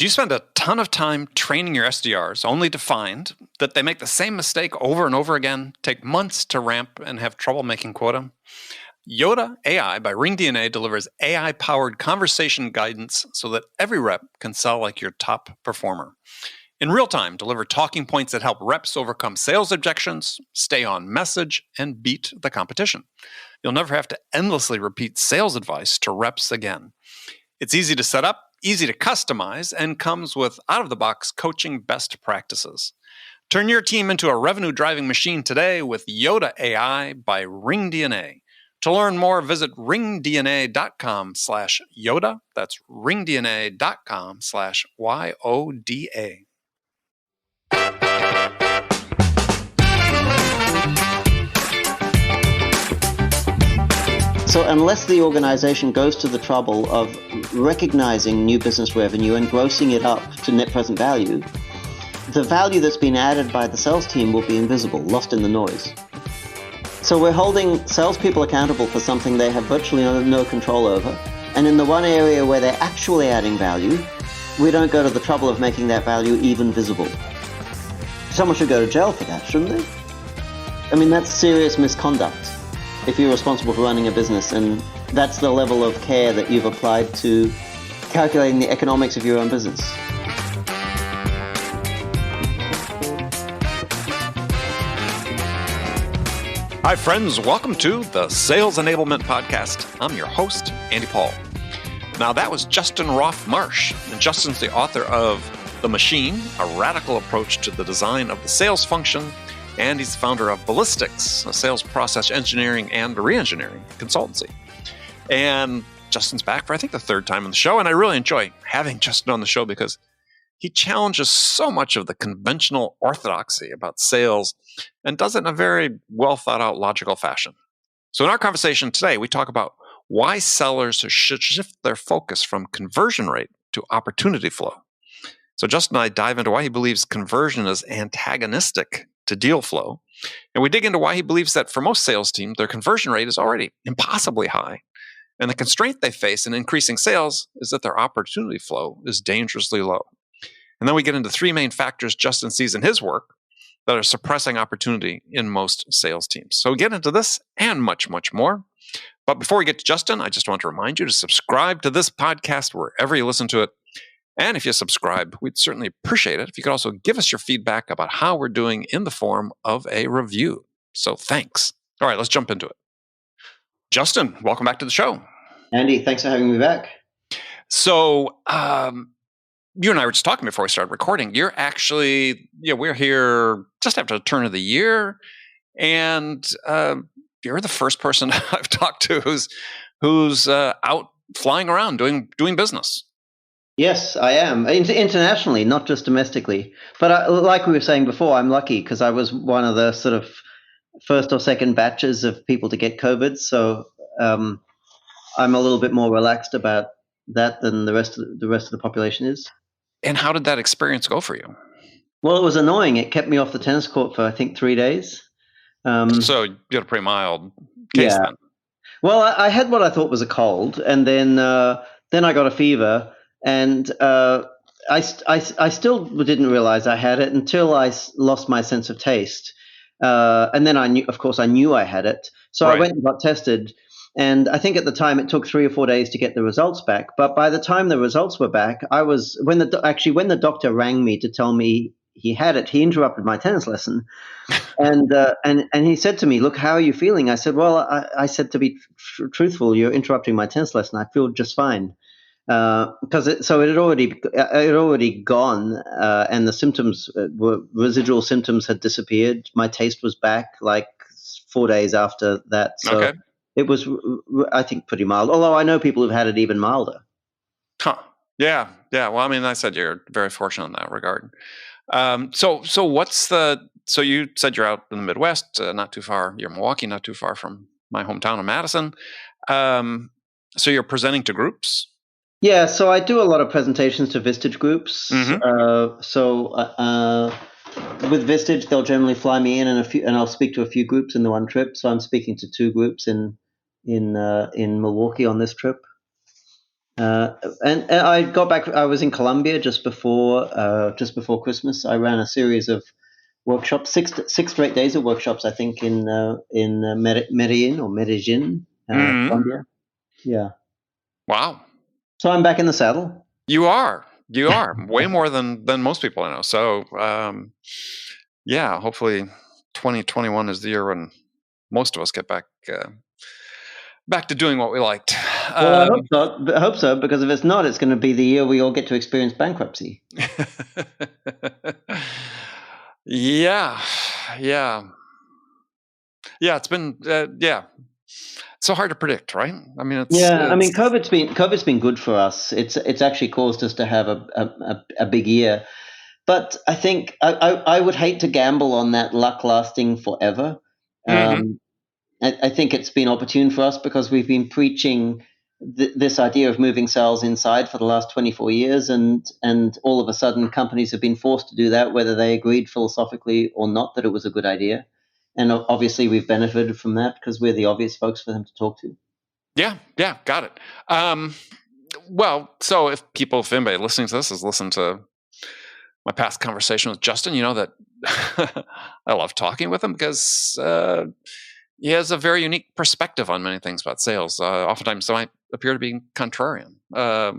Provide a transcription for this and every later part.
Do you spend a ton of time training your SDRs only to find that they make the same mistake over and over again, take months to ramp, and have trouble making quota? Yoda AI by RingDNA delivers AI-powered conversation guidance so that every rep can sell like your top performer. In real time, deliver talking points that help reps overcome sales objections, stay on message, and beat the competition. You'll never have to endlessly repeat sales advice to reps again. It's easy to set up, easy to customize, and comes with out-of-the-box coaching best practices. Turn your team into a revenue-driving machine today with Yoda AI by RingDNA. To learn more, visit ringdna.com/Yoda. That's ringdna.com/YODA. So unless the organization goes to the trouble of recognizing new business revenue and grossing it up to net present value, the value that's been added by the sales team will be invisible, lost in the noise. So we're holding salespeople accountable for something they have virtually no control over. And in the one area where they're actually adding value, we don't go to the trouble of making that value even visible. Someone should go to jail for that, shouldn't they? I mean, that's serious misconduct if you're responsible for running a business, and that's the level of care that you've applied to calculating the economics of your own business. Hi, friends. Welcome to the Sales Enablement Podcast. I'm your host, Andy Paul. Now, that was Justin Roff-Marsh, and Justin's the author of The Machine, A Radical Approach to the Design of the Sales Function, and he's the founder of Ballistix, a sales process engineering and re-engineering consultancy. And Justin's back for, I think, the third time on the show, and I really enjoy having Justin on the show because he challenges so much of the conventional orthodoxy about sales and does it in a very well thought out, logical fashion. So in our conversation today, we talk about why sellers should shift their focus from conversion rate to opportunity flow. So Justin and I dive into why he believes conversion is antagonistic to deal flow. And we dig into why he believes that for most sales teams, their conversion rate is already impossibly high. And the constraint they face in increasing sales is that their opportunity flow is dangerously low. And then we get into three main factors Justin sees in his work that are suppressing opportunity in most sales teams. So we get into this and much, much more. But before we get to Justin, I just want to remind you to subscribe to this podcast wherever you listen to it. And if you subscribe, we'd certainly appreciate it if you could also give us your feedback about how we're doing in the form of a review. So thanks. All right, let's jump into it. Justin, welcome back to the show. Andy, thanks for having me back. So, you and I were just talking before we started recording. You're actually, we're here just after the turn of the year, and you're the first person I've talked to who's out flying around doing business. Yes, I am. Internationally, not just domestically. But like we were saying before, I'm lucky because I was one of the sort of first or second batches of people to get COVID. So I'm a little bit more relaxed about that than the rest of the population is. And how did that experience go for you? Well, it was annoying. It kept me off the tennis court for, I think, 3 days. So you had a pretty mild case then. Well, I had what I thought was a cold, and then I got a fever, and I still didn't realize I had it until I lost my sense of taste. And then I knew I had it. So Right. I went and got tested. And I think at the time it took 3 or 4 days to get the results back. But by the time the results were back, when the doctor rang me to tell me he had it, he interrupted my tennis lesson, and he said to me, "Look, how are you feeling?" I said, "Well, I said to be truthful, you're interrupting my tennis lesson. I feel just fine." Because it had already gone, and the symptoms residual symptoms had disappeared. My taste was back like 4 days after that. So. Okay. It was, I think, pretty mild, although I know people who've had it even milder. Huh. Yeah. Well, I mean, I said you're very fortunate in that regard. So you said you're out in the Midwest, not too far. You're in Milwaukee, not too far from my hometown of Madison. So you're presenting to groups? Yeah. So I do a lot of presentations to Vistage groups. Mm-hmm. With Vistage, they'll generally fly me in and I'll speak to a few groups in the one trip. So I'm speaking to 2 groups in Milwaukee on this trip. And I got back. I was in Colombia just before Christmas. I ran a series of workshops, six straight days of workshops. I think in Medellin, Colombia. Yeah. Wow. So I'm back in the saddle. You are way more than most people I know. So, yeah, hopefully 2021 is the year when most of us get back to doing what we liked. Well, I hope so. I hope so, because if it's not, it's going to be the year we all get to experience bankruptcy. Yeah. It's been so hard to predict, right? I mean, COVID's been good for us. It's actually caused us to have a big year. But I think I would hate to gamble on that luck lasting forever. I think it's been opportune for us because we've been preaching this idea of moving sales inside for the last 24 years, and all of a sudden companies have been forced to do that, whether they agreed philosophically or not that it was a good idea. And obviously we've benefited from that because we're the obvious folks for them to talk to. Yeah, got it. Well, so if anybody listening to this has listened to my past conversation with Justin, you know that I love talking with him because he has a very unique perspective on many things about sales. Oftentimes, I appear to be contrarian,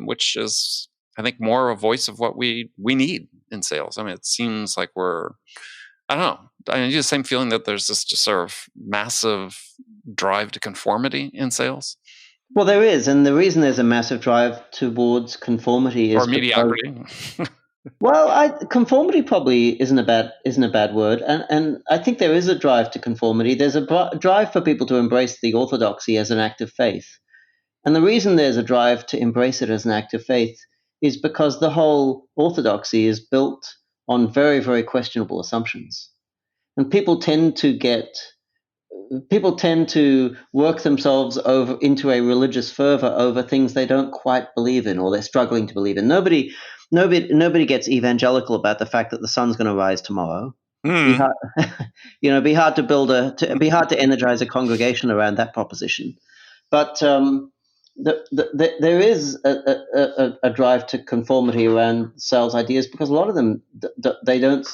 which is, I think, more a voice of what we need in sales. I mean, it seems like I don't know. I get the same feeling that there's this just sort of massive drive to conformity in sales. Well, there is, and the reason there's a massive drive towards conformity is mediocrity. Conformity probably isn't a bad word, and I think there is a drive to conformity. There's a drive for people to embrace the orthodoxy as an act of faith, and the reason there's a drive to embrace it as an act of faith is because the whole orthodoxy is built on very, very questionable assumptions, and people tend to work themselves over into a religious fervor over things they don't quite believe in or they're struggling to believe in. Nobody gets evangelical about the fact that the sun's going to rise tomorrow. Be hard to energize a congregation around that proposition. But there is a drive to conformity around sales ideas because a lot of them they don't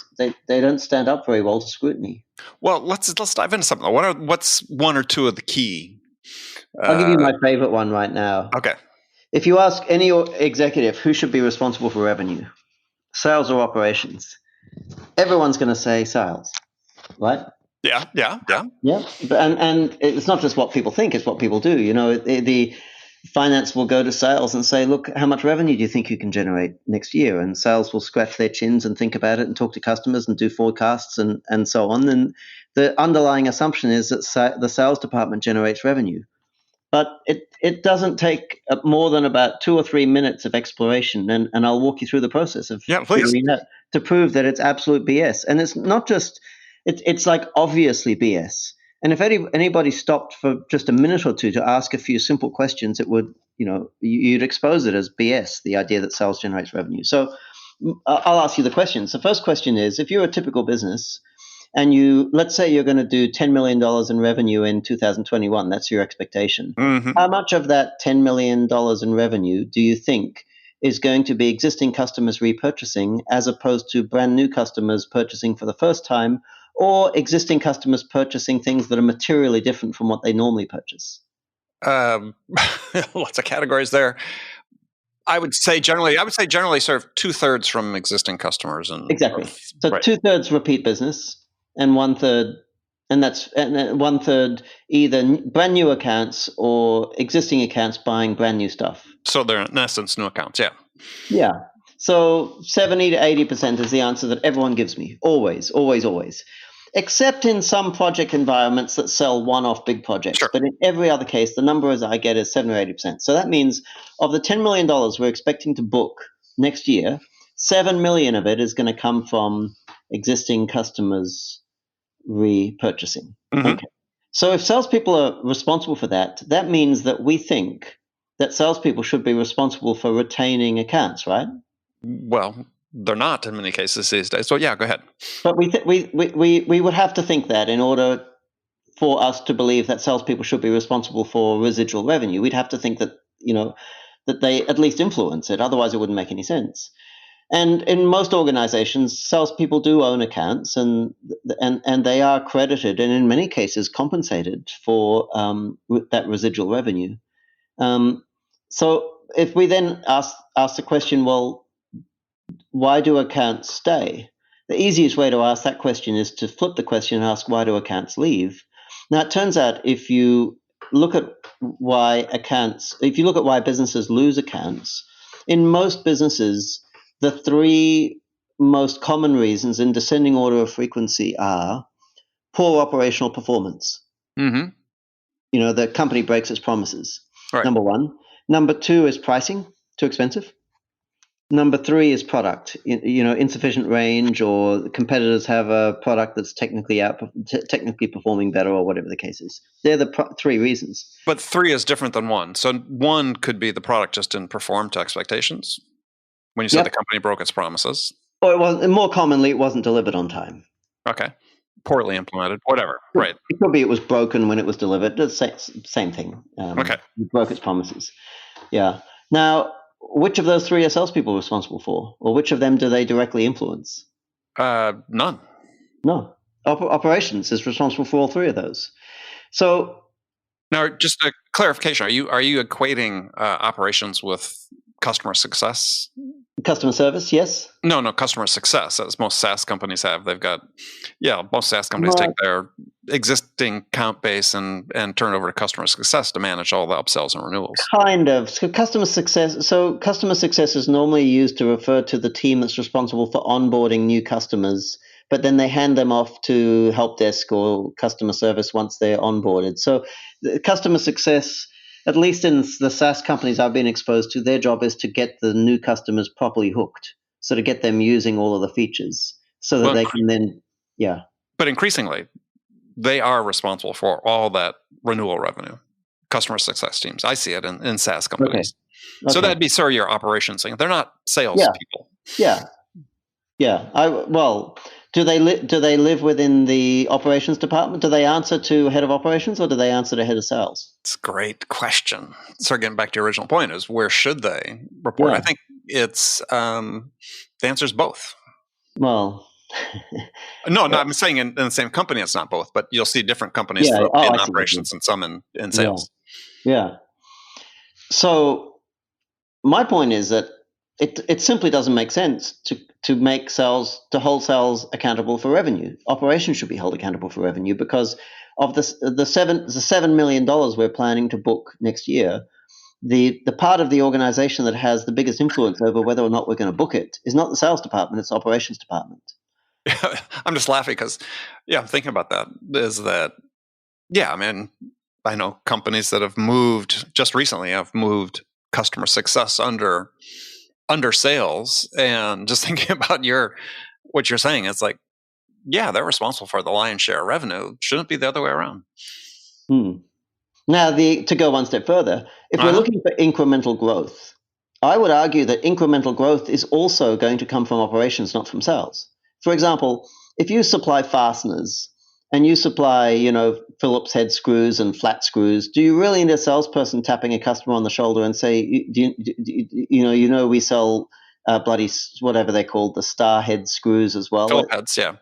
stand up very well to scrutiny. Well, let's dive into something. What's one or two of the key? I'll give you my favorite one right now. Okay. If you ask any executive who should be responsible for revenue, sales or operations, everyone's going to say sales, right? Yeah. And it's not just what people think; it's what people do. You know, the finance will go to sales and say, look, how much revenue do you think you can generate next year? And sales will scratch their chins and think about it and talk to customers and do forecasts and so on. And the underlying assumption is that the sales department generates revenue. But it doesn't take more than about 2 or 3 minutes of exploration, and I'll walk you through the process of figuring that to prove that it's absolute BS. And it's not just it's like obviously BS. And if anybody stopped for just a minute or two to ask a few simple questions, it would, you'd expose it as BS, the idea that sales generates revenue. So I'll ask you the questions. The first question is, if you're a typical business and let's say you're going to do $10 million in revenue in 2021, that's your expectation. Mm-hmm. How much of that $10 million in revenue do you think is going to be existing customers repurchasing as opposed to brand new customers purchasing for the first time, or existing customers purchasing things that are materially different from what they normally purchase? Lots of categories there. I would say generally sort of 2/3 from existing customers. Exactly. So right. 2/3 repeat business and 1/3, and 1/3 either brand new accounts or existing accounts buying brand new stuff. So they're in essence new accounts, yeah. Yeah. So 70 to 80% is the answer that everyone gives me. Always, always, always. Except in some project environments that sell one-off big projects. Sure. But in every other case, the numbers I get is 7 or 80%. So that means of the $10 million we're expecting to book next year, $7 million of it is going to come from existing customers repurchasing. Mm-hmm. Okay. So if salespeople are responsible for that, that means that we think that salespeople should be responsible for retaining accounts, right? Well, they're not in many cases these days. So yeah, go ahead. But we would have to think that in order for us to believe that salespeople should be responsible for residual revenue. We'd have to think that, that they at least influence it. Otherwise, it wouldn't make any sense. And in most organizations, salespeople do own accounts, and they are credited and in many cases compensated for that residual revenue. So if we then ask the question, well, why do accounts stay? The easiest way to ask that question is to flip the question and ask, why do accounts leave? Now, it turns out if you look at why businesses lose accounts, in most businesses, the three most common reasons in descending order of frequency are poor operational performance. Mm-hmm. The company breaks its promises. Right. Number one. Number two is pricing, too expensive. Number three is product, insufficient range, or competitors have a product that's technically performing better, or whatever the case is. They're the three reasons. But three is different than one. So one could be the product just didn't perform to expectations when you said the company broke its promises. Or more commonly, it wasn't delivered on time. Okay. Poorly implemented, whatever. Right. It could be it was broken when it was delivered. The same thing. Okay. It broke its promises. Yeah. Now, which of those three are salespeople responsible for? Or which of them do they directly influence? None. No. Operations is responsible for all three of those. So now, just a clarification: are you equating operations with customer success? Customer service, yes. No, customer success, as most SaaS companies have. They've got, most SaaS companies take their existing account base and turn it over to customer success to manage all the upsells and renewals. Kind of. So customer success is normally used to refer to the team that's responsible for onboarding new customers, but then they hand them off to help desk or customer service once they're onboarded. So the customer success, at least in the SaaS companies I've been exposed to, their job is to get the new customers properly hooked, so to get them using all of the features so that they can then, But increasingly, they are responsible for all that renewal revenue, customer success teams. I see it in SaaS companies. Okay. So that'd be sort of your operations thing. They're not sales people. Yeah. Do they live within the operations department? Do they answer to head of operations, or do they answer to head of sales? It's a great question. So getting back to your original point is, where should they report? I think it's the answer is both. Well, no, I'm saying in the same company it's not both, but you'll see different companies in operations and some in sales. Yeah. So my point is that it simply doesn't make sense to hold sales accountable for revenue. Operations should be held accountable for revenue because of the $7 million we're planning to book next year. The part of the organization that has the biggest influence over whether or not we're going to book it is not the sales department; it's the operations department. I'm just laughing because, I'm thinking about that. Is that, I mean, I know companies that have moved customer success under sales, and just thinking about what you're saying, it's like, they're responsible for the lion's share of revenue. Shouldn't it be the other way around? Now, to go one step further, if we're looking for incremental growth, I would argue that incremental growth is also going to come from operations, not from sales. For example, if you supply fasteners and you supply, Phillips head screws and flat screws, do you really need a salesperson tapping a customer on the shoulder and say, we sell bloody whatever they're called, the star head screws as well? Phillips heads,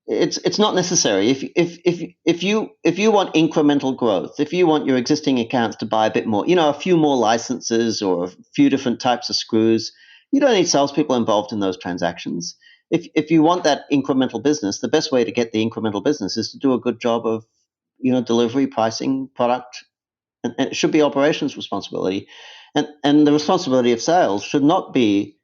It's not necessary. If you want incremental growth, if you want your existing accounts to buy a bit more, a few more licenses or a few different types of screws, you don't need salespeople involved in those transactions. If you want that incremental business, the best way to get the incremental business is to do a good job of, delivery, pricing, product, and it should be operations responsibility. And the responsibility of sales should not be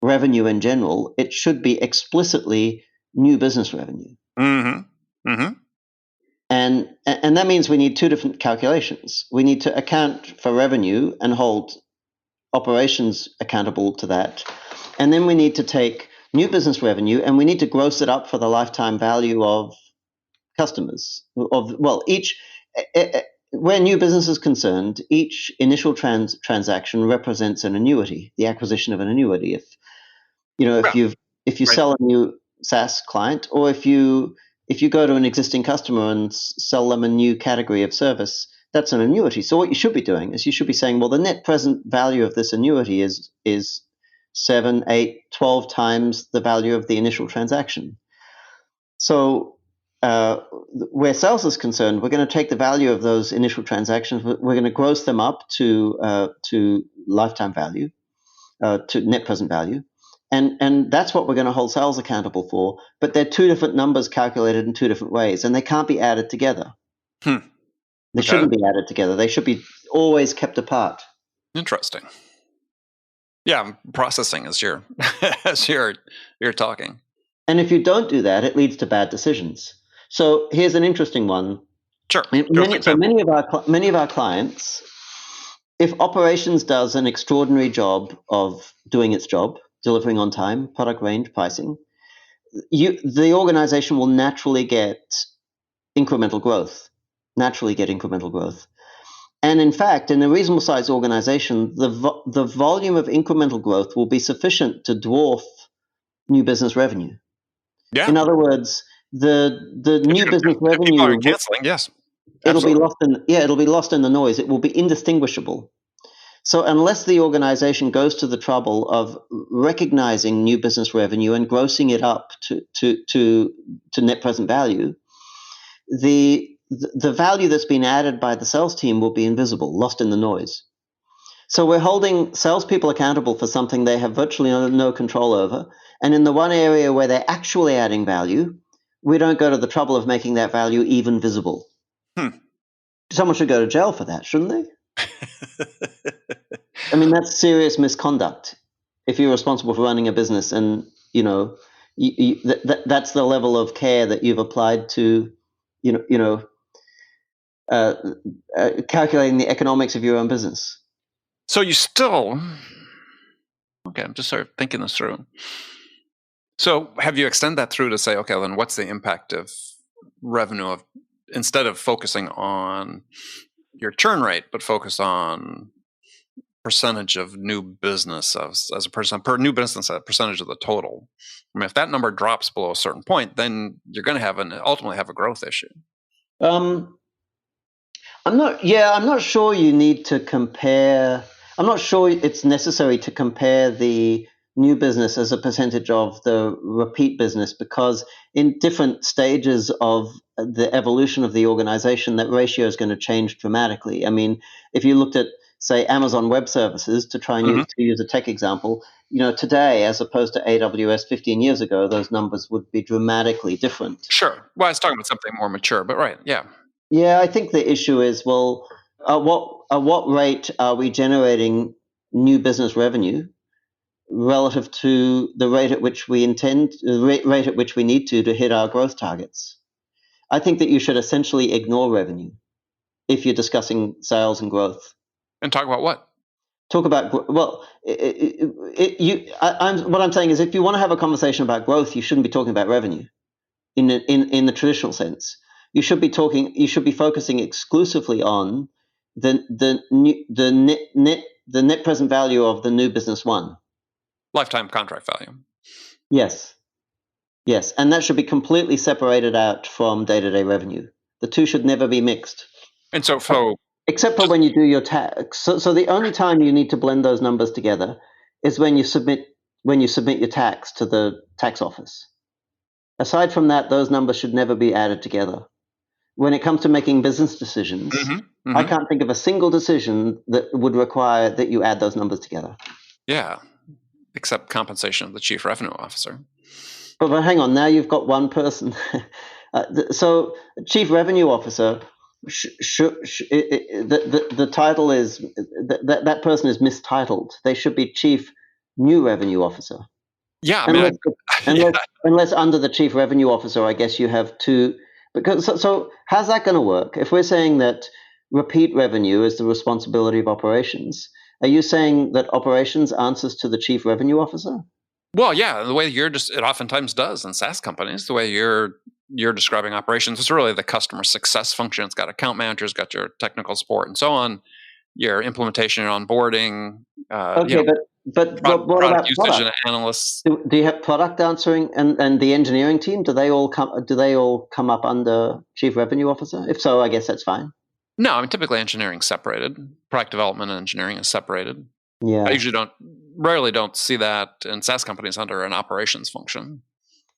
revenue in general. It should be explicitly new business revenue. Mm-hmm. Mm-hmm. And that means we need two different calculations. We need to account for revenue and hold operations accountable to that. And then we need to take new business revenue and we need to gross it up for the lifetime value of customers. Where new business is concerned, each initial transaction represents an annuity, the acquisition of an annuity. If you sell a new SaaS client, or if you go to an existing customer and sell them a new category of service, That's an annuity. So what you should be doing is you should be saying, well, the net present value of this annuity is 7, 8, 12 times the value of the initial transaction. So where sales is concerned, we're going to take the value of those initial transactions, we're going to gross them up to lifetime value, to net present value. And that's what we're going to hold sales accountable for. But they're two different numbers calculated in two different ways, and they can't be added together. They shouldn't be added together. They should be always kept apart. Interesting. Yeah, I'm processing as you're as you're talking. And if you don't do that, it leads to bad decisions. So here's an interesting one. Sure. Many of our clients, if operations does an extraordinary job of doing its job, delivering on time, product range, pricing, the organization will naturally get incremental growth. And in fact, in a reasonable sized organization, the volume of incremental growth will be sufficient to dwarf new business revenue. Yeah. In other words, the new business revenue, people are canceling, yes. It'll be lost in the noise. It will be indistinguishable. So unless the organization goes to the trouble of recognizing new business revenue and grossing it up to net present value, the value that's been added by the sales team will be invisible, lost in the noise. So we're holding salespeople accountable for something they have virtually no control over. And in the one area where they're actually adding value, we don't go to the trouble of making that value even visible. Someone should go to jail for that, shouldn't they? I mean, that's serious misconduct. If you're responsible for running a business and, that's the level of care that you've applied to, calculating the economics of your own business. So you still, okay, I'm just sort of thinking this through. So have you extend that through to say, okay, then what's the impact of revenue of, instead of focusing on your churn rate, but focus on percentage of new business as a percent per new business, a percentage of the total. I mean, if that number drops below a certain point, then you're going to ultimately have a growth issue. I'm not sure you need to compare. I'm not sure it's necessary to compare the new business as a percentage of the repeat business, because in different stages of the evolution of the organization, that ratio is going to change dramatically. I mean, if you looked at, say, Amazon Web Services, to try and use a tech example, today, as opposed to AWS 15 years ago, those numbers would be dramatically different. Sure. Well, I was talking about something more mature, but right, yeah. Yeah, I think the issue is, well, at what rate are we generating new business revenue relative to the rate at which we need to hit our growth targets? I think that you should essentially ignore revenue if you're discussing sales and growth. And talk about what? Talk about, well, what I'm saying is, if you want to have a conversation about growth, you shouldn't be talking about revenue in the traditional sense. You should be focusing exclusively on the net present value of the new business won. Lifetime contract value. Yes, and that should be completely separated out from day-to-day revenue. The two should never be mixed. And so, except for when you do your tax. So the only time you need to blend those numbers together is when you submit your tax to the tax office. Aside from that, those numbers should never be added together. When it comes to making business decisions, I can't think of a single decision that would require that you add those numbers together. Yeah, except compensation of the chief revenue officer. But hang on, now you've got one person. So chief revenue officer, the title is, that person is mistitled. They should be chief new revenue officer. Yeah, unless under the chief revenue officer, I guess you have two. Because so how's that going to work? If we're saying that repeat revenue is the responsibility of operations, are you saying that operations answers to the chief revenue officer? Well, yeah, the way it oftentimes does in SaaS companies, the way you're describing operations, it's really the customer success function. It's got account managers, got your technical support, and so on. Your implementation and onboarding. Okay, but what about usage product? And analysts? Do you have product answering and the engineering team? Do they all come up under chief revenue officer? If so, I guess that's fine. No, I mean, typically engineering's separated. Product development and engineering is separated. Yeah. I rarely don't see that in SaaS companies under an operations function.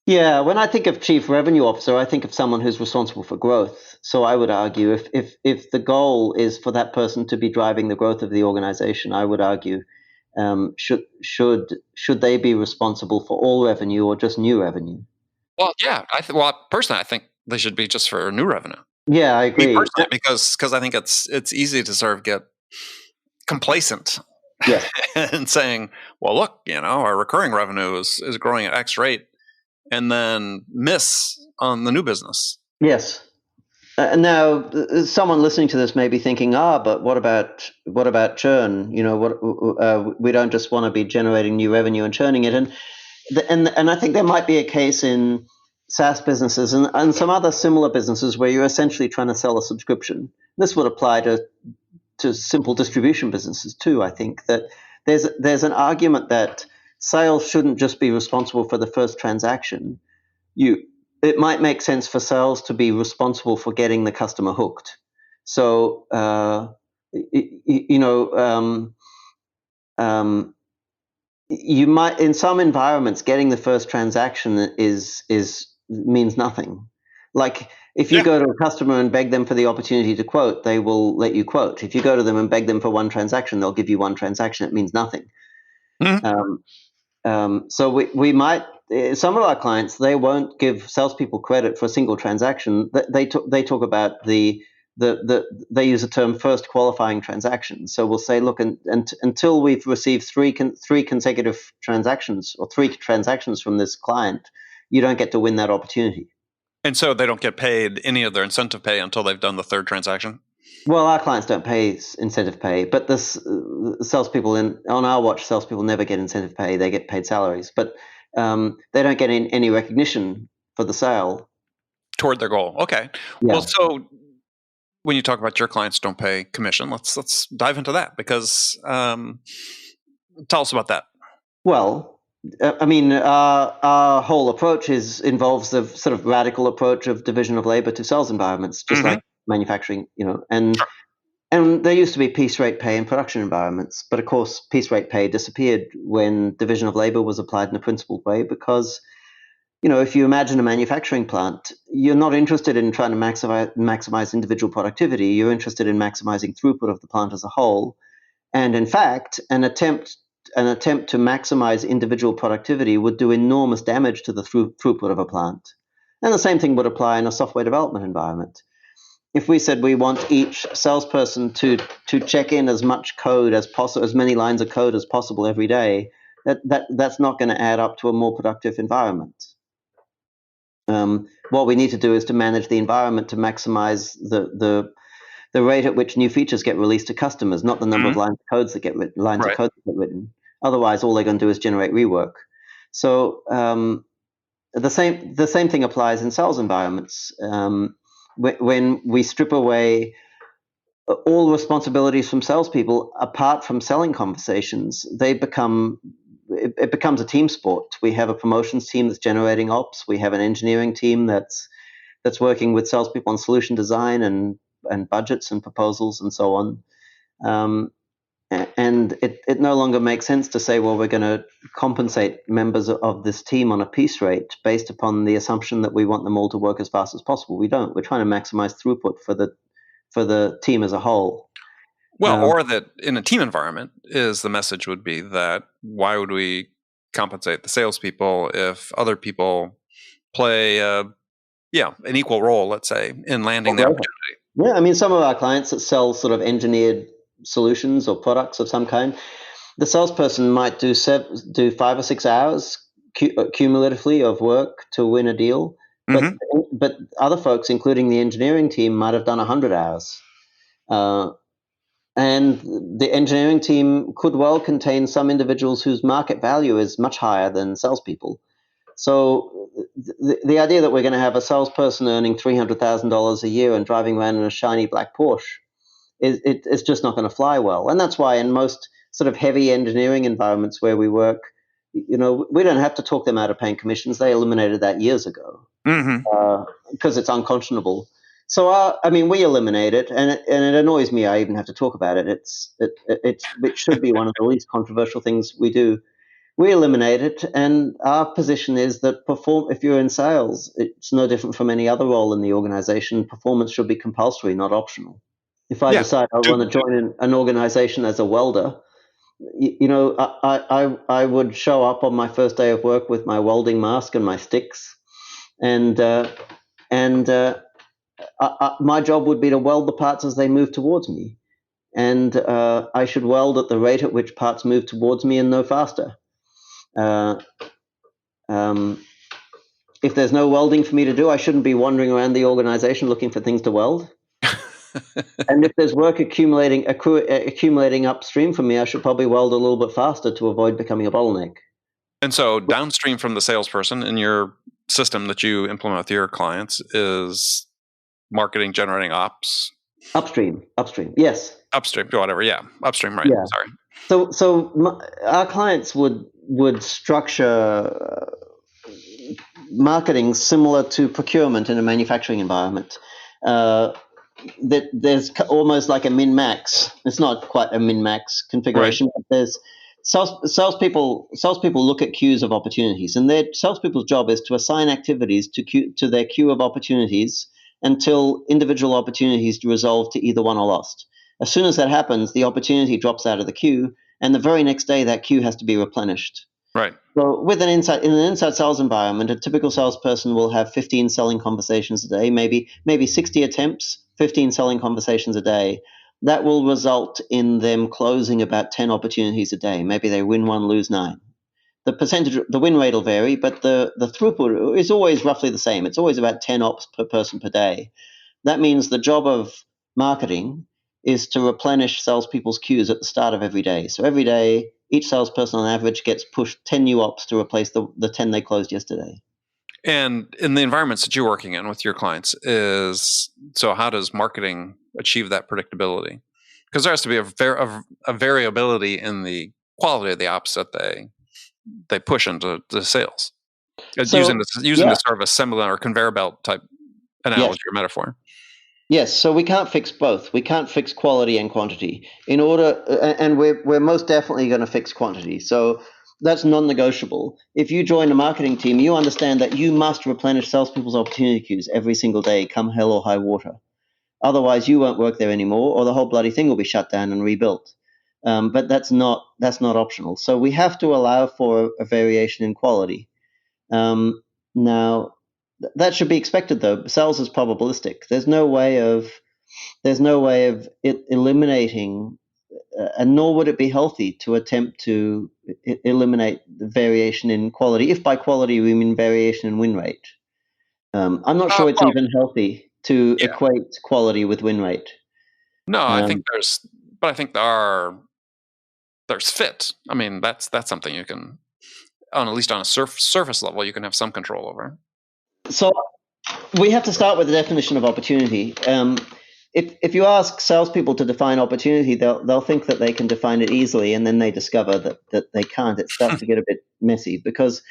Yeah, when I think of chief revenue officer, I think of someone who's responsible for growth. So I would argue if the goal is for that person to be driving the growth of the organization, I would argue should they be responsible for all revenue or just new revenue? Well, yeah, personally, I think they should be just for new revenue. Yeah, I Me agree. personally, because I think it's easy to sort of get complacent. Yes. And saying, well, look, our recurring revenue is growing at X rate, and then miss on the new business. Yes. Now, someone listening to this may be thinking, but what about churn? We don't just want to be generating new revenue and churning it, and I think there might be a case in SaaS businesses and some other similar businesses where you're essentially trying to sell a subscription. This would apply to simple distribution businesses too. I think that there's an argument that sales shouldn't just be responsible for the first transaction. It might make sense for sales to be responsible for getting the customer hooked. So, you might, in some environments, getting the first transaction means nothing. Like if you go to a customer and beg them for the opportunity to quote, they will let you quote. If you go to them and beg them for one transaction, they'll give you one transaction. It means nothing. Mm-hmm. So we might. Some of our clients, they won't give salespeople credit for a single transaction. They talk about they use the term first qualifying transaction. So we'll say, look, until we've received three consecutive transactions or three transactions from this client, you don't get to win that opportunity. And so they don't get paid any of their incentive pay until they've done the third transaction? Well, our clients don't pay incentive pay, but salespeople on our watch, salespeople never get incentive pay. They get paid salaries, but they don't get any recognition for the sale. Toward their goal. Okay. Yeah. Well, so when you talk about your clients don't pay commission, let's dive into that, because tell us about that. Well, I mean, our whole approach involves the sort of radical approach of division of labor to sales environments, just like manufacturing, and there used to be piece rate pay in production environments, but of course, piece rate pay disappeared when division of labor was applied in a principled way, because if you imagine a manufacturing plant, you're not interested in trying to maximize individual productivity. You're interested in maximizing throughput of the plant as a whole. And in fact, an attempt to maximize individual productivity would do enormous damage to the throughput of a plant. And the same thing would apply in a software development environment. If we said we want each salesperson to check in as much code as possible, as many lines of code as possible every day, that's not going to add up to a more productive environment. What we need to do is to manage the environment to maximize the rate at which new features get released to customers, not the number of lines of code that get written. Otherwise, all they're going to do is generate rework. So the same thing applies in sales environments. When we strip away all responsibilities from salespeople, apart from selling conversations, it becomes a team sport. We have a promotions team that's generating ops. We have an engineering team that's working with salespeople on solution design and budgets and proposals and so on. And it no longer makes sense to say, well, we're going to compensate members of this team on a piece rate based upon the assumption that we want them all to work as fast as possible. We don't. We're trying to maximize throughput for the team as a whole. Well, or that in a team environment the message would be that why would we compensate the salespeople if other people play an equal role, let's say, in landing the opportunity? Yeah, I mean, some of our clients that sell sort of engineered solutions or products of some kind, the salesperson might do 5 or 6 hours cumulatively of work to win a deal, but other folks, including the engineering team, might have done 100 hours. And the engineering team could well contain some individuals whose market value is much higher than salespeople. So the idea that we're going to have a salesperson earning $300,000 a year and driving around in a shiny black Porsche it's just not going to fly well. And that's why in most sort of heavy engineering environments where we work, we don't have to talk them out of paying commissions. They eliminated that years ago because it's unconscionable. So, we eliminate it, and it annoys me. I even have to talk about it. It should be one of the least controversial things we do. We eliminate it, and our position is that if you're in sales, it's no different from any other role in the organization. Performance should be compulsory, not optional. If I decide I want to join an organization as a welder, I would show up on my first day of work with my welding mask and my sticks, and my job would be to weld the parts as they move towards me, and I should weld at the rate at which parts move towards me and no faster. If there's no welding for me to do, I shouldn't be wandering around the organization looking for things to weld. And if there's work accumulating upstream for me, I should probably weld a little bit faster to avoid becoming a bottleneck. And so downstream from the salesperson in your system that you implement with your clients is marketing, generating ops. Upstream, yes. Upstream, whatever, yeah. Upstream, right, yeah. Sorry. So our clients would structure marketing similar to procurement in a manufacturing environment. That there's almost like a min-max. It's not quite a min-max configuration, but there's salespeople look at queues of opportunities, and their salespeople's job is to assign activities to their queue of opportunities until individual opportunities resolve to either won or lost. As soon as that happens, the opportunity drops out of the queue, and the very next day that queue has to be replenished. Right. So in an inside sales environment, a typical salesperson will have 15 selling conversations a day, maybe 60 attempts, 15 selling conversations a day. That will result in them closing about 10 opportunities a day. Maybe they win 1, lose 9. The win rate will vary, but the throughput is always roughly the same. It's always about 10 ops per person per day. That means the job of marketing is to replenish salespeople's queues at the start of every day. So every day, each salesperson on average gets pushed 10 new ops to replace the 10 they closed yesterday. And in the environments that you're working in with your clients so how does marketing achieve that predictability? Because there has to be a variability in the quality of the ops that they push into the sales. Using the sort of a similar or conveyor belt type analogy or metaphor. Yes, so we can't fix both. We can't fix quality and quantity. And we're most definitely going to fix quantity. So that's non-negotiable. If you join a marketing team, you understand that you must replenish salespeople's opportunity queues every single day, come hell or high water. Otherwise, you won't work there anymore, or the whole bloody thing will be shut down and rebuilt. But that's not optional. So we have to allow for a variation in quality. Now, that should be expected, though. Sales is probabilistic. There's no way of eliminating, and nor would it be healthy to attempt to eliminate the variation in quality. If by quality we mean variation in win rate, I'm not sure it's even healthy to equate quality with win rate. No, I think there's fit. I mean, that's something you can, at least on a surface level, you can have some control over. So we have to start with the definition of opportunity. If you ask salespeople to define opportunity, they'll think that they can define it easily, and then they discover that they can't. It starts to get a bit messy because,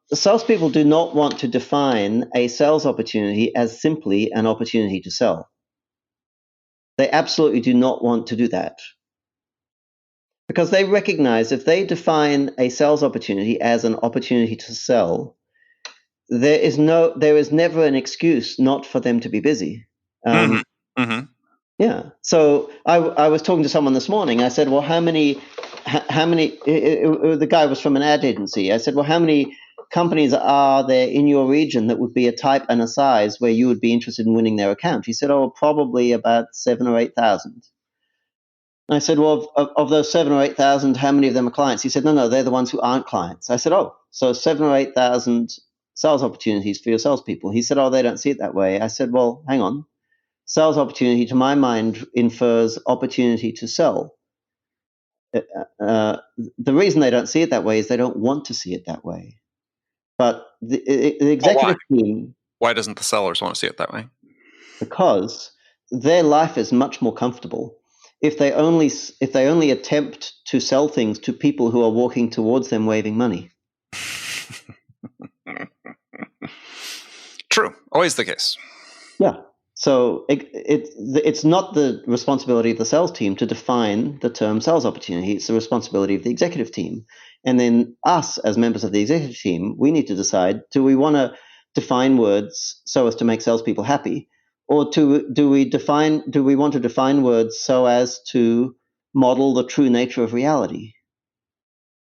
the salespeople do not want to define a sales opportunity as simply an opportunity to sell. They absolutely do not want to do that. Because they recognize if they define a sales opportunity as an opportunity to sell, there is never an excuse not for them to be busy. Yeah. So I was talking to someone this morning. I said, well, how many? The guy was from an ad agency. I said, well, how many companies are there in your region that would be a type and a size where you would be interested in winning their account? He said, oh, probably about 7,000 or 8,000. I said, well, of those 7,000 or 8,000, how many of them are clients? He said, no, they're the ones who aren't clients. I said, oh, so 7,000 or 8,000 sales opportunities for your salespeople. He said, oh, they don't see it that way. I said, well, hang on. Sales opportunity, to my mind, infers opportunity to sell. The reason they don't see it that way is they don't want to see it that way. But the executive team... Why doesn't the sellers want to see it that way? Because their life is much more comfortable if they only attempt to sell things to people who are walking towards them waving money. True. Always the case. Yeah. So it's not the responsibility of the sales team to define the term sales opportunity. It's the responsibility of the executive team. And then us, as members of the executive team, we need to decide, do we want to define words so as to make salespeople happy? Or do we want to define words so as to model the true nature of reality?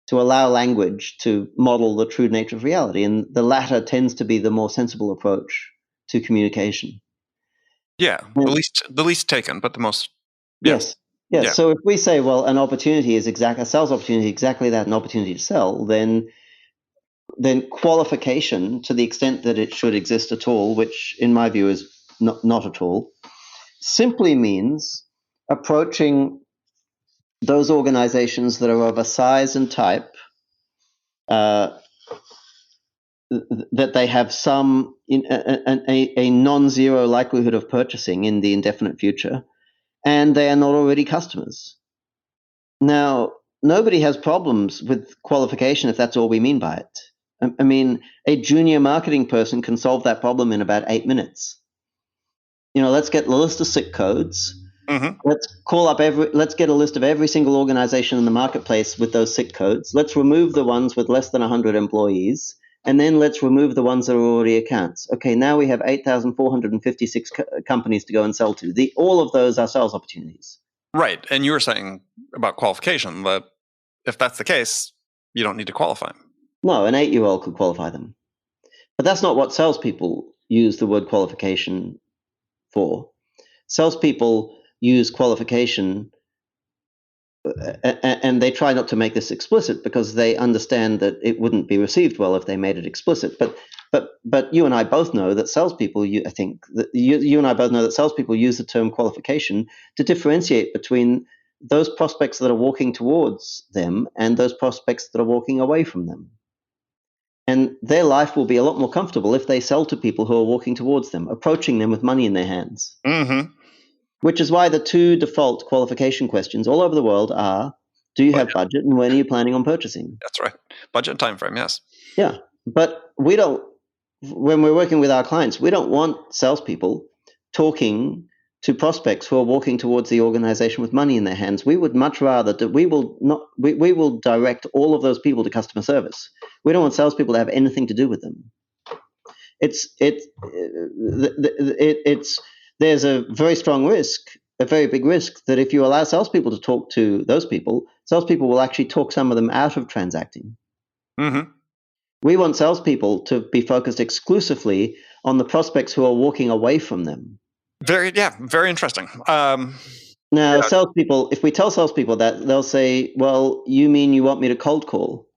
To allow language to model the true nature of reality. And the latter tends to be the more sensible approach to communication. Yeah, the least taken, but the most. Yes. Yes. Yeah. So if we say, well, an opportunity is a sales opportunity, exactly that, an opportunity to sell, then qualification, to the extent that it should exist at all, which in my view is not at all, simply means approaching those organizations that are of a size and type that they have a non-zero likelihood of purchasing in the indefinite future, and they are not already customers. Now, nobody has problems with qualification if that's all we mean by it. I mean, a junior marketing person can solve that problem in about 8 minutes. Let's get a list of SIC codes. Mm-hmm. Let's get a list of every single organization in the marketplace with those SIC codes. Let's remove the ones with less than 100 employees, and then let's remove the ones that are already accounts. Okay, now we have 8,456 companies to go and sell to. All of those are sales opportunities. Right. And you were saying about qualification that if that's the case, you don't need to qualify. No, an 8-year-old could qualify them. But that's not what salespeople use the word qualification for. Salespeople use qualification, and they try not to make this explicit because they understand that it wouldn't be received well if they made it explicit. But you and I both know that salespeople, you and I both know that salespeople use the term qualification to differentiate between those prospects that are walking towards them and those prospects that are walking away from them. And their life will be a lot more comfortable if they sell to people who are walking towards them, approaching them with money in their hands. Mm-hmm. Which is why the two default qualification questions all over the world are, do you have budget and when are you planning on purchasing? That's right. Budget and time frame, yes. Yeah. But when we're working with our clients, we don't want salespeople talking to prospects who are walking towards the organization with money in their hands. We would much rather that we will direct all of those people to customer service. We don't want salespeople to have anything to do with them. There's a very strong risk, a very big risk, that if you allow salespeople to talk to those people, salespeople will actually talk some of them out of transacting. Mm-hmm. We want salespeople to be focused exclusively on the prospects who are walking away from them. Very interesting. Salespeople, if we tell salespeople that, they'll say, well, you mean you want me to cold call?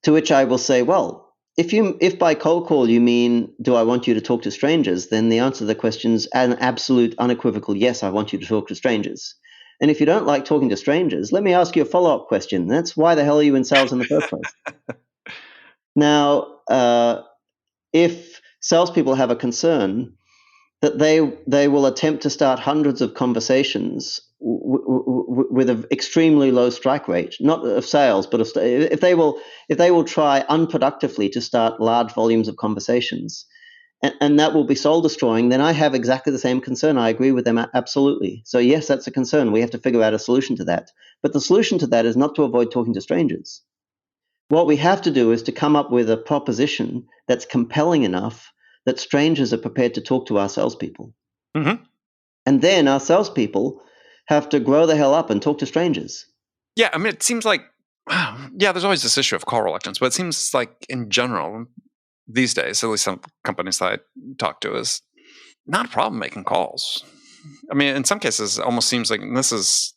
To which I will say, well, if by cold call you mean, do I want you to talk to strangers, then the answer to the question is an absolute unequivocal yes, I want you to talk to strangers. And if you don't like talking to strangers, let me ask you a follow-up question. That's why the hell are you in sales in the first place? Now, if salespeople have a concern that they will attempt to start hundreds of conversations with an extremely low strike rate, not of sales, but if they will try unproductively to start large volumes of conversations, and that will be soul destroying, then I have exactly the same concern. I agree with them absolutely. So yes, that's a concern. We have to figure out a solution to that. But the solution to that is not to avoid talking to strangers. What we have to do is to come up with a proposition that's compelling enough that strangers are prepared to talk to our salespeople. Mm-hmm. And then our salespeople have to grow the hell up and talk to strangers. Yeah, I mean, it seems like, there's always this issue of call reluctance, but it seems like in general, these days, at least some companies that I talk to, is not a problem making calls. I mean, in some cases, it almost seems like, and this is,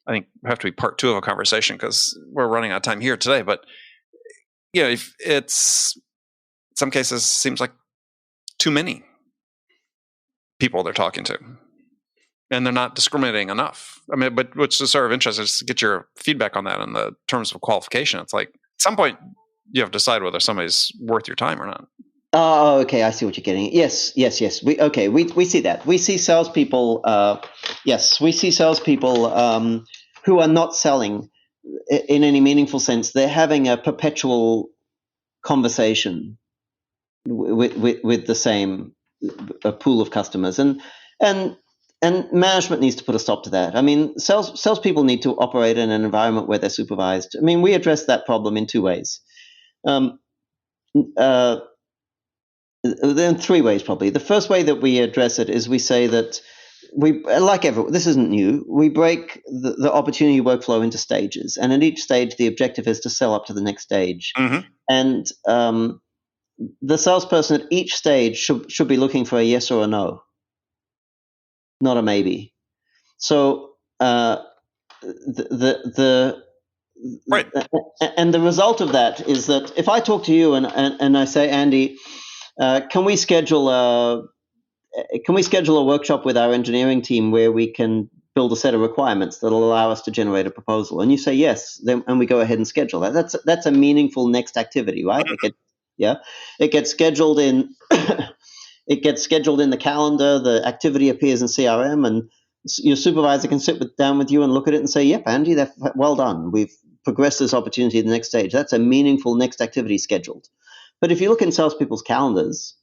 I think, have to be part 2 of a conversation because we're running out of time here today, but if it's, in some cases, seems like too many people they're talking to, and they're not discriminating enough. I mean, but which is sort of interesting to get your feedback on that in the terms of qualification. It's like at some point you have to decide whether somebody's worth your time or not. Oh, okay. I see what you're getting. Yes. We see that. We see salespeople. We see salespeople who are not selling in any meaningful sense. They're having a perpetual conversation with the same a pool of customers, and management needs to put a stop to that. I mean, salespeople need to operate in an environment where they're supervised. I mean, we address that problem in two ways. In three ways, probably. The first way that we address it is we say that this isn't new. We break the opportunity workflow into stages, and in each stage, the objective is to sell up to the next stage. Mm-hmm. And the salesperson at each stage should be looking for a yes or a no, not a maybe. So right. And the result of that is that if I talk to you and I say, Andy, can we schedule a workshop with our engineering team where we can build a set of requirements that will allow us to generate a proposal? And you say yes, and we go ahead and schedule that. That's a meaningful next activity, right? It gets scheduled in. It gets scheduled in the calendar. The activity appears in CRM, and your supervisor can sit down with you and look at it and say, "Yep, Andy, well done. We've progressed this opportunity to the next stage." That's a meaningful next activity scheduled. But if you look in salespeople's calendars,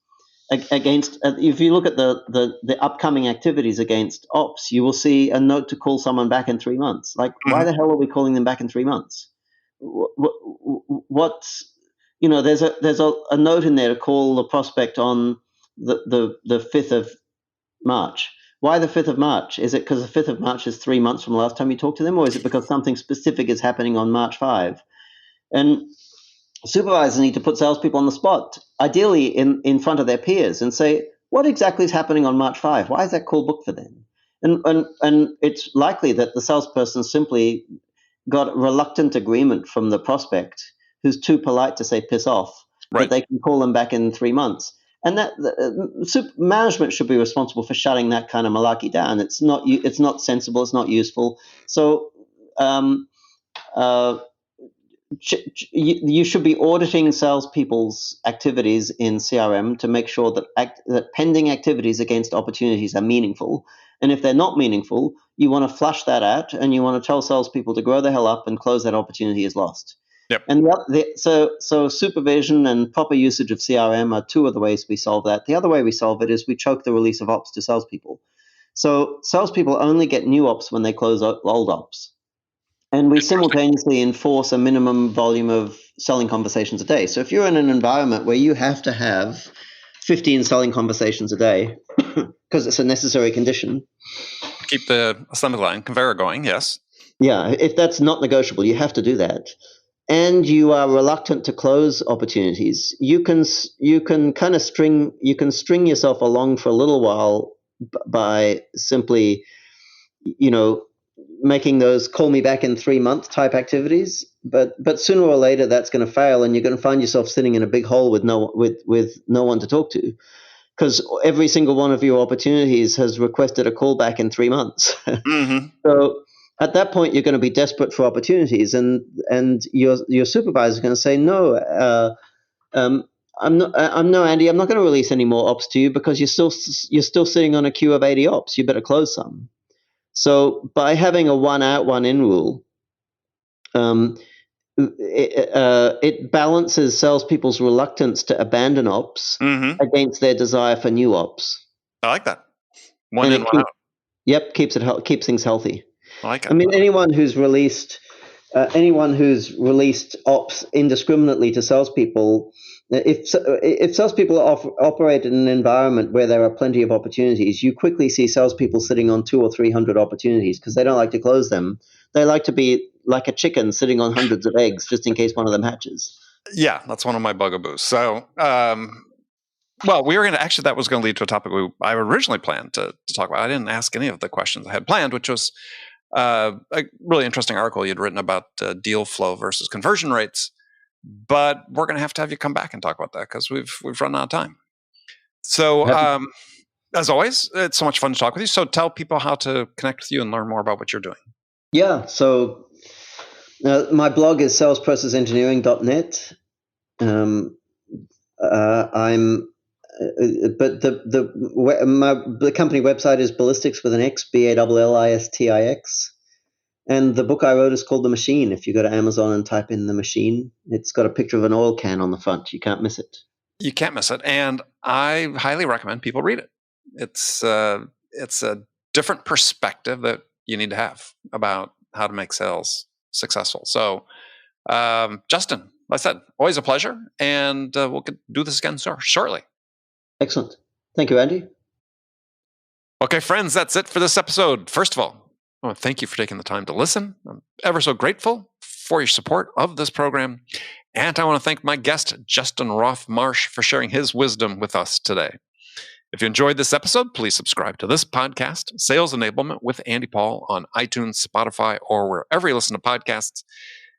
if you look at the upcoming activities against ops, you will see a note to call someone back in 3 months. Like, why the hell are we calling them back in 3 months? There's a note in there to call the prospect on the 5th of March. Why the 5th of March? Is it because the 5th of March is 3 months from the last time you talked to them, or is it because something specific is happening on March 5? And supervisors need to put salespeople on the spot, ideally in front of their peers, and say, what exactly is happening on March 5? Why is that call booked for them? And it's likely that the salesperson simply got reluctant agreement from the prospect, who's too polite to say piss off, right, that they can call them back in 3 months. And that management should be responsible for shutting that kind of malarkey down. It's not sensible. It's not useful. So you should be auditing salespeople's activities in CRM to make sure that pending activities against opportunities are meaningful. And if they're not meaningful, you want to flush that out, and you want to tell salespeople to grow the hell up and close that opportunity as lost. Yep. And so supervision and proper usage of CRM are two of the ways we solve that. The other way we solve it is we choke the release of ops to salespeople. So salespeople only get new ops when they close old ops. And we simultaneously enforce a minimum volume of selling conversations a day. So if you're in an environment where you have to have 15 selling conversations a day because it's a necessary condition. Keep the assembly line conveyor going, yes. Yeah, if that's not negotiable, you have to do that. And you are reluctant to close opportunities, you can string yourself along for a little while by simply, making those call me back in 3 months type activities. But sooner or later that's going to fail, and you're going to find yourself sitting in a big hole with no one to talk to, because every single one of your opportunities has requested a call back in 3 months. Mm-hmm. So at that point, you're going to be desperate for opportunities, and your supervisor is going to say, no, Andy, I'm not going to release any more ops to you because you're still sitting on a queue of 80 ops. You better close some. So by having a one out, one in rule, it balances salespeople's reluctance to abandon ops against their desire for new ops. I like that. One in, one out. Yep, keeps things healthy. I like it. I mean, anyone who's released ops indiscriminately to salespeople, if salespeople operate in an environment where there are plenty of opportunities, you quickly see salespeople sitting on 200 or 300 opportunities because they don't like to close them. They like to be like a chicken sitting on hundreds of eggs just in case one of them hatches. Yeah, that's one of my bugaboos. So, well, we were going to actually, that was going to lead to a topic I originally planned to talk about. I didn't ask any of the questions I had planned, which was a really interesting article you'd written about deal flow versus conversion rates. But we're going to have you come back and talk about that because we've run out of time. So, as always, it's so much fun to talk with you. So tell people how to connect with you and learn more about what you're doing. Yeah. So my blog is salesprocessengineering.net. The company website is Ballistix with an X, Ballistix. And the book I wrote is called The Machine. If you go to Amazon and type in The Machine, it's got a picture of an oil can on the front. You can't miss it. You can't miss it. And I highly recommend people read it. It's a different perspective that you need to have about how to make sales successful. So, Justin, like I said, always a pleasure. And we'll do this again shortly. Excellent. Thank you, Andy. Okay, friends, that's it for this episode. First of all, I want to thank you for taking the time to listen. I'm ever so grateful for your support of this program. And I want to thank my guest, Justin Roff-Marsh, for sharing his wisdom with us today. If you enjoyed this episode, please subscribe to this podcast, Sales Enablement with Andy Paul, on iTunes, Spotify, or wherever you listen to podcasts.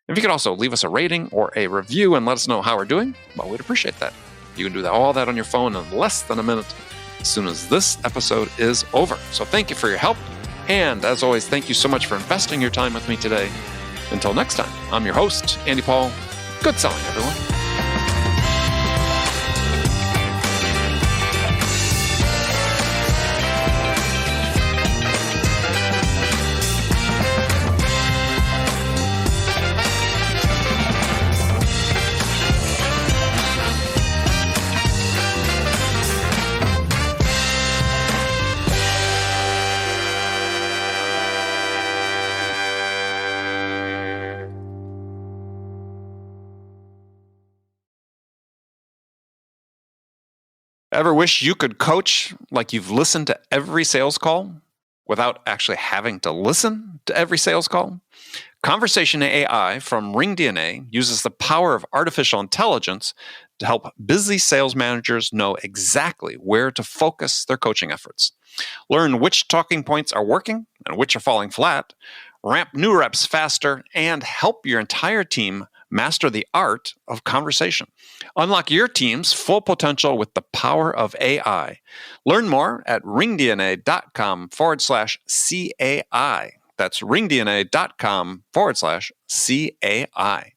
If you could also leave us a rating or a review and let us know how we're doing, well, we'd appreciate that. You can do all that on your phone in less than a minute as soon as this episode is over. So thank you for your help. And as always, thank you so much for investing your time with me today. Until next time, I'm your host, Andy Paul. Good selling, everyone. Ever wish you could coach like you've listened to every sales call without actually having to listen to every sales call? Conversation AI from RingDNA uses the power of artificial intelligence to help busy sales managers know exactly where to focus their coaching efforts. Learn which talking points are working and which are falling flat, ramp new reps faster, and help your entire team master the art of conversation. Unlock your team's full potential with the power of AI. Learn more at ringdna.com/CAI. That's ringdna.com/CAI.